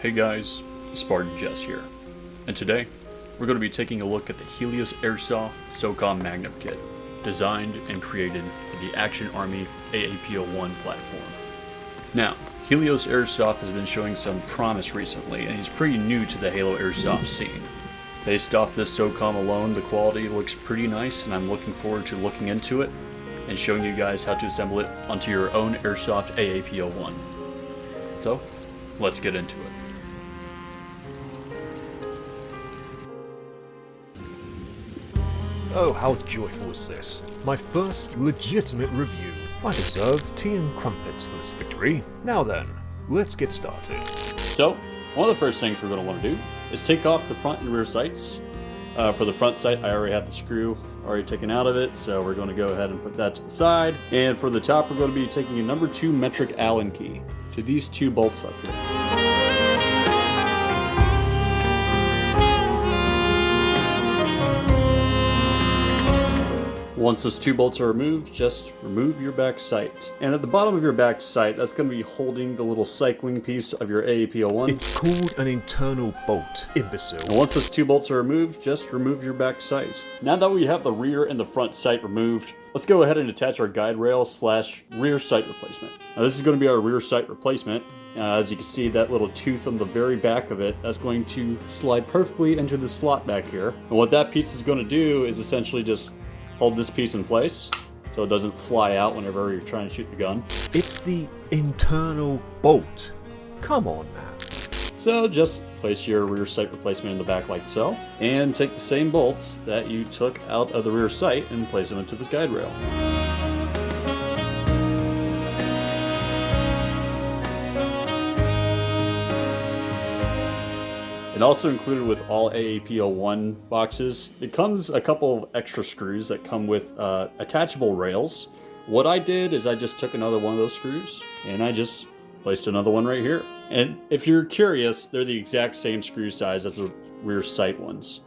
Hey guys, Spartan Jess here, and today we're going to be taking a look at the Helios Airsoft Socom Magnum Kit, designed and created for the Action Army AAPO1 platform. Now, Helios Airsoft has been showing some promise recently, and he's pretty new to the Halo Airsoft scene. Based off this Socom alone, the quality looks pretty nice, and I'm looking forward to looking into it and showing you guys how to assemble it onto your own Airsoft AAPO1. So, let's get into it. Oh, how joyful is this. My first legitimate review. I deserve tea and crumpets for this victory. Now then, let's get started. So, one of the first things we're going to want to do is take off the front and rear sights. For the front sight, I already have the screw already taken out of it, so we're going to go ahead and put that to the side. And for the top, we're going to be taking a number 2 metric Allen key to these 2 bolts up here. Once those 2 bolts are removed, just remove your back sight. And at the bottom of your back sight, that's going to be holding the little cycling piece of your AAPO1. It's called an internal bolt, imbecile. And once those 2 bolts are removed, just remove your back sight. Now that we have the rear and the front sight removed, let's go ahead and attach our guide rail / rear sight replacement. Now this is going to be our rear sight replacement. As you can see, that little tooth on the very back of it, that's going to slide perfectly into the slot back here. And what that piece is going to do is essentially just hold this piece in place so it doesn't fly out whenever you're trying to shoot the gun. It's the internal bolt. Come on, man. So just place your rear sight replacement in the back like so, and take the same bolts that you took out of the rear sight and place them into this guide rail. And also included with all AAPO1 boxes, it comes a couple of extra screws that come with attachable rails. What I did is I just took another one of those screws and I just placed another one right here. And if you're curious, they're the exact same screw size as the rear sight ones.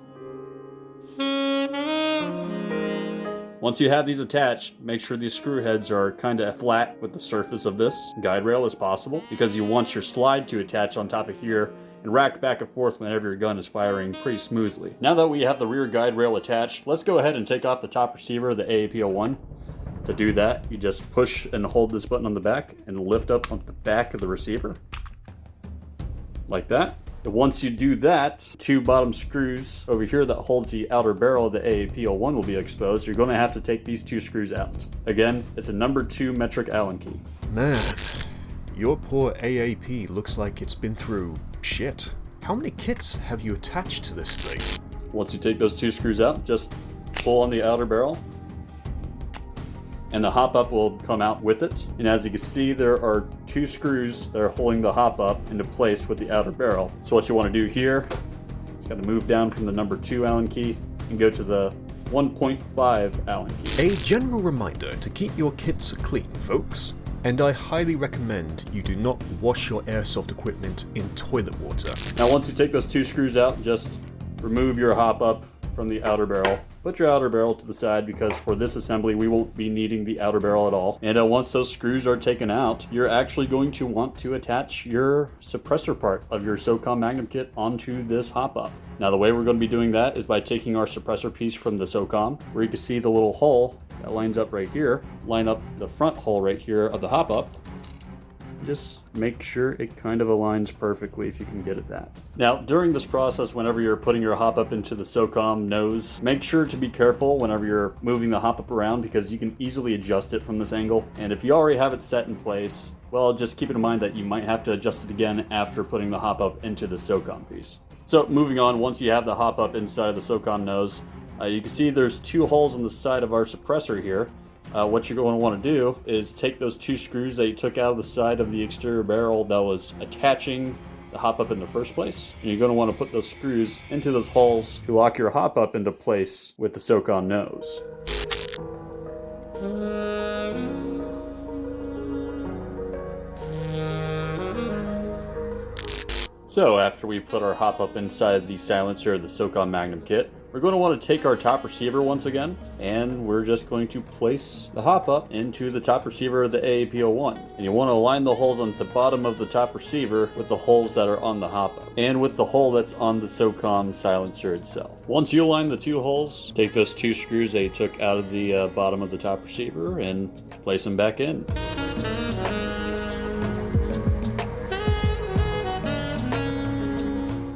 Once you have these attached, make sure these screw heads are kind of flat with the surface of this guide rail as possible, because you want your slide to attach on top of here and rack back and forth whenever your gun is firing pretty smoothly. Now that we have the rear guide rail attached, let's go ahead and take off the top receiver of the AAPO1. To do that, you just push and hold this button on the back and lift up on the back of the receiver. Like that. And once you do that, 2 bottom screws over here that holds the outer barrel of the AAPO1 will be exposed. You're going to have to take these 2 screws out. Again, it's a number 2 metric Allen key. Man, your poor AAP looks like it's been through shit. How many kits have you attached to this thing? Once you take those 2 screws out, just pull on the outer barrel and the hop up will come out with it. And as you can see, there are 2 screws that are holding the hop up into place with the outer barrel. So what you want to do here is got to move down from the number 2 Allen key and go to the 1.5 Allen key. A general reminder to keep your kits clean, folks. And I highly recommend you do not wash your airsoft equipment in toilet water. Now once you take those 2 screws out, just remove your hop up from the outer barrel. Put your outer barrel to the side, because for this assembly we won't be needing the outer barrel at all. And once those screws are taken out, you're actually going to want to attach your suppressor part of your Socom Magnum Kit onto this hop up. Now the way we're going to be doing that is by taking our suppressor piece from the Socom, where you can see the little hole that lines up right here, line up the front hole right here of the hop up. Just make sure it kind of aligns perfectly if you can get it that. Now, during this process, whenever you're putting your hop up into the Socom nose, make sure to be careful whenever you're moving the hop up around, because you can easily adjust it from this angle. And if you already have it set in place, well, just keep in mind that you might have to adjust it again after putting the hop up into the Socom piece. So moving on, once you have the hop up inside of the Socom nose, you can see there's 2 holes on the side of our suppressor here. What you're going to want to do is take those 2 screws that you took out of the side of the exterior barrel that was attaching the hop up in the first place. And you're going to want to put those screws into those holes to lock your hop up into place with the Socom nose. So after we put our hop up inside the silencer of the Socom Magnum Kit, we're going to want to take our top receiver once again, and we're just going to place the hop up into the top receiver of the AAP01. And you want to align the holes on the bottom of the top receiver with the holes that are on the hop up, and with the hole that's on the Socom silencer itself. Once you align the two holes, take those two screws that you took out of the bottom of the top receiver and place them back in.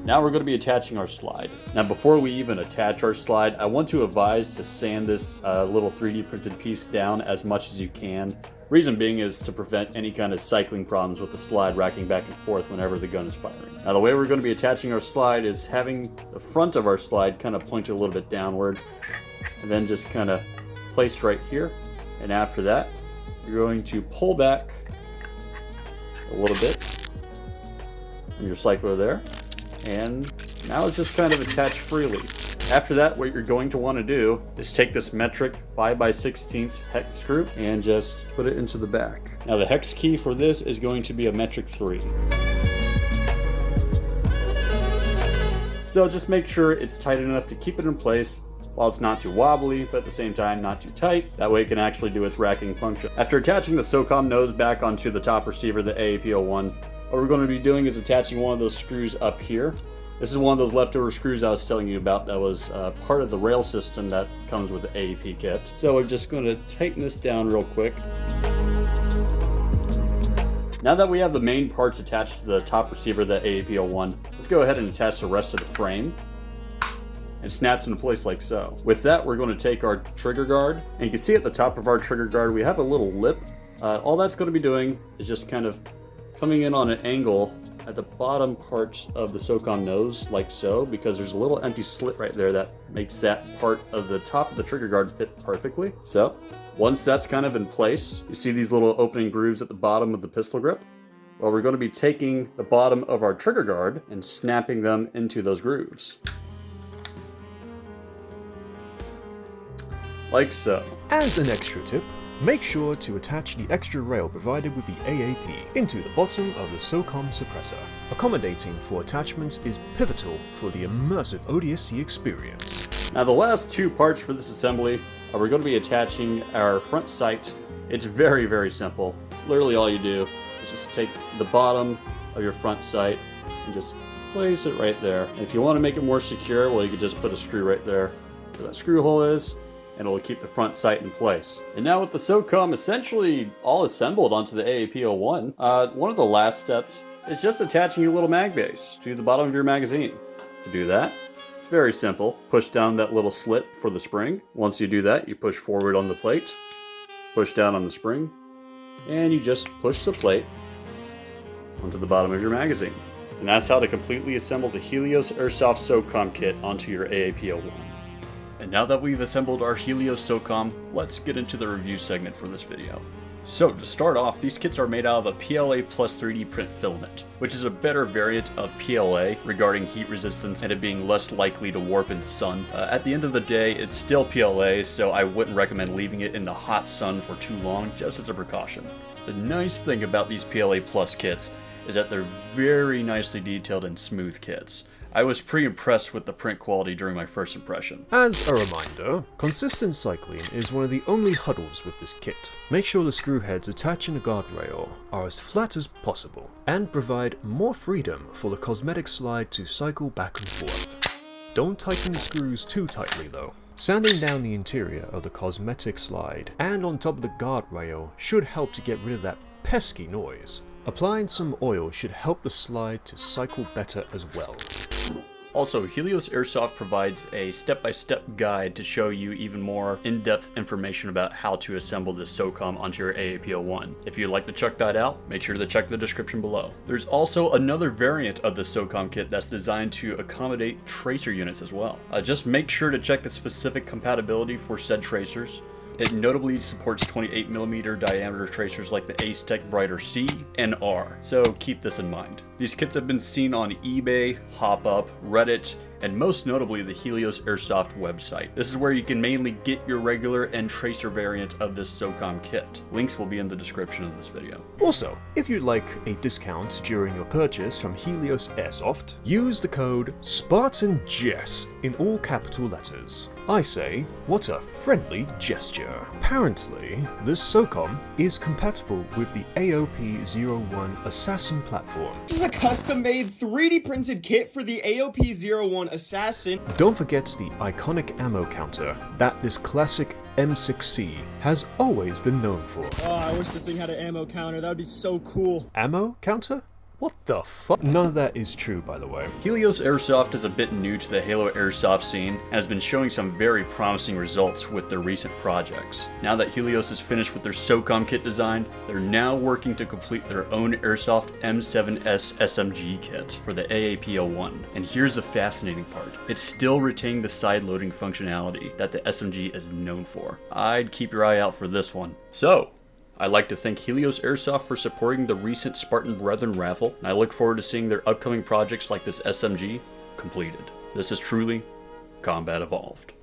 Now we're going to be attaching our slide. Now before we even attach our slide, I want to advise to sand this little 3D printed piece down as much as you can. Reason being is to prevent any kind of cycling problems with the slide racking back and forth whenever the gun is firing. Now the way we're going to be attaching our slide is having the front of our slide kind of pointed a little bit downward, and then just kind of placed right here. And after that, you're going to pull back a little bit on your cycler there. And now it's just kind of attached freely. After that, what you're going to want to do is take this metric 5x16 hex screw and just put it into the back. Now the hex key for this is going to be a metric 3. So just make sure it's tight enough to keep it in place while it's not too wobbly, but at the same time not too tight. That way it can actually do its racking function. After attaching the Socom nose back onto the top receiver, the AAP01, what we're going to be doing is attaching one of those screws up here. This is one of those leftover screws I was telling you about that was part of the rail system that comes with the AAP kit. So we're just going to tighten this down real quick. Now that we have the main parts attached to the top receiver of the AAP01, let's go ahead and attach the rest of the frame. It snaps into place like so. With that, we're going to take our trigger guard, and you can see at the top of our trigger guard we have a little lip. All that's going to be doing is just kind of coming in on an angle at the bottom part of the Socom nose, like so, because there's a little empty slit right there that makes that part of the top of the trigger guard fit perfectly. So once that's kind of in place, you see these little opening grooves at the bottom of the pistol grip? Well, we're going to be taking the bottom of our trigger guard and snapping them into those grooves. Like so. As an extra tip, make sure to attach the extra rail provided with the AAP into the bottom of the Socom suppressor. Accommodating for attachments is pivotal for the immersive ODST experience. Now the last two parts for this assembly are we're going to be attaching our front sight. It's very, very simple. Literally all you do is just take the bottom of your front sight and just place it right there. And if you want to make it more secure, well, you could just put a screw right there where that screw hole is, and it'll keep the front sight in place. And now with the Socom essentially all assembled onto the AAP01, one of the last steps is just attaching your little mag base to the bottom of your magazine. To do that, it's very simple. Push down that little slit for the spring. Once you do that, you push forward on the plate, push down on the spring, and you just push the plate onto the bottom of your magazine. And that's how to completely assemble the Helios Airsoft Socom kit onto your AAP01. And now that we've assembled our Helios Socom, let's get into the review segment for this video. So to start off, these kits are made out of a PLA plus 3D print filament, which is a better variant of PLA regarding heat resistance and it being less likely to warp in the sun. At the end of the day, it's still PLA, so I wouldn't recommend leaving it in the hot sun for too long, just as a precaution. The nice thing about these PLA plus kits is that they're very nicely detailed and smooth kits. I was pretty impressed with the print quality during my first impression. As a reminder, consistent cycling is one of the only hurdles with this kit. Make sure the screw heads attaching the guardrail are as flat as possible and provide more freedom for the cosmetic slide to cycle back and forth. Don't tighten the screws too tightly though. Sanding down the interior of the cosmetic slide and on top of the guardrail should help to get rid of that pesky noise. Applying some oil should help the slide to cycle better as well. Also, Helios Airsoft provides a step-by-step guide to show you even more in-depth information about how to assemble this Socom onto your AAP01. If you'd like to check that out, make sure to check the description below. There's also another variant of the Socom kit that's designed to accommodate tracer units as well. Just make sure to check the specific compatibility for said tracers. It notably supports 28mm diameter tracers like the Ace-Tech Brighter C and R, so keep this in mind. These kits have been seen on eBay, HopUp, Reddit, and most notably the Helios Airsoft website. This is where you can mainly get your regular and tracer variant of this Socom kit. Links will be in the description of this video. Also, if you'd like a discount during your purchase from Helios Airsoft, use the code SpartanJess in all capital letters. I say, what a friendly gesture. Apparently, this Socom is compatible with the AOP-01 Assassin platform. This is a custom-made 3D printed kit for the AOP-01 Assassin. Don't forget the iconic ammo counter that this classic M6C has always been known for. Oh, I wish this thing had an ammo counter. That would be so cool. Ammo counter? What the fuck? None of that is true, by the way. Helios Airsoft is a bit new to the Halo Airsoft scene and has been showing some very promising results with their recent projects. Now that Helios is finished with their Socom kit design, they're now working to complete their own Airsoft M7S SMG kit for the AAP-01. And here's the fascinating part. It's still retaining the side loading functionality that the SMG is known for. I'd keep your eye out for this one. So, I'd like to thank Helios Airsoft for supporting the recent Spartan Brethren raffle, and I look forward to seeing their upcoming projects like this SMG completed. This is truly Combat Evolved.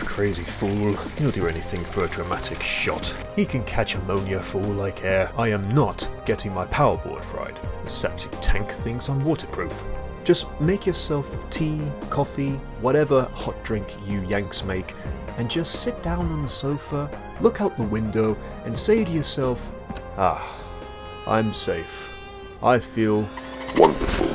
Crazy fool. He'll do anything for a dramatic shot. He can catch ammonia for all I care. I am not getting my power board fried. The septic tank thinks I'm waterproof. Just make yourself tea, coffee, whatever hot drink you Yanks make, and just sit down on the sofa, look out the window, and say to yourself, ah, I'm safe. I feel wonderful.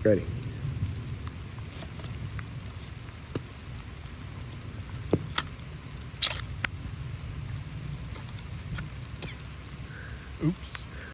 Ready.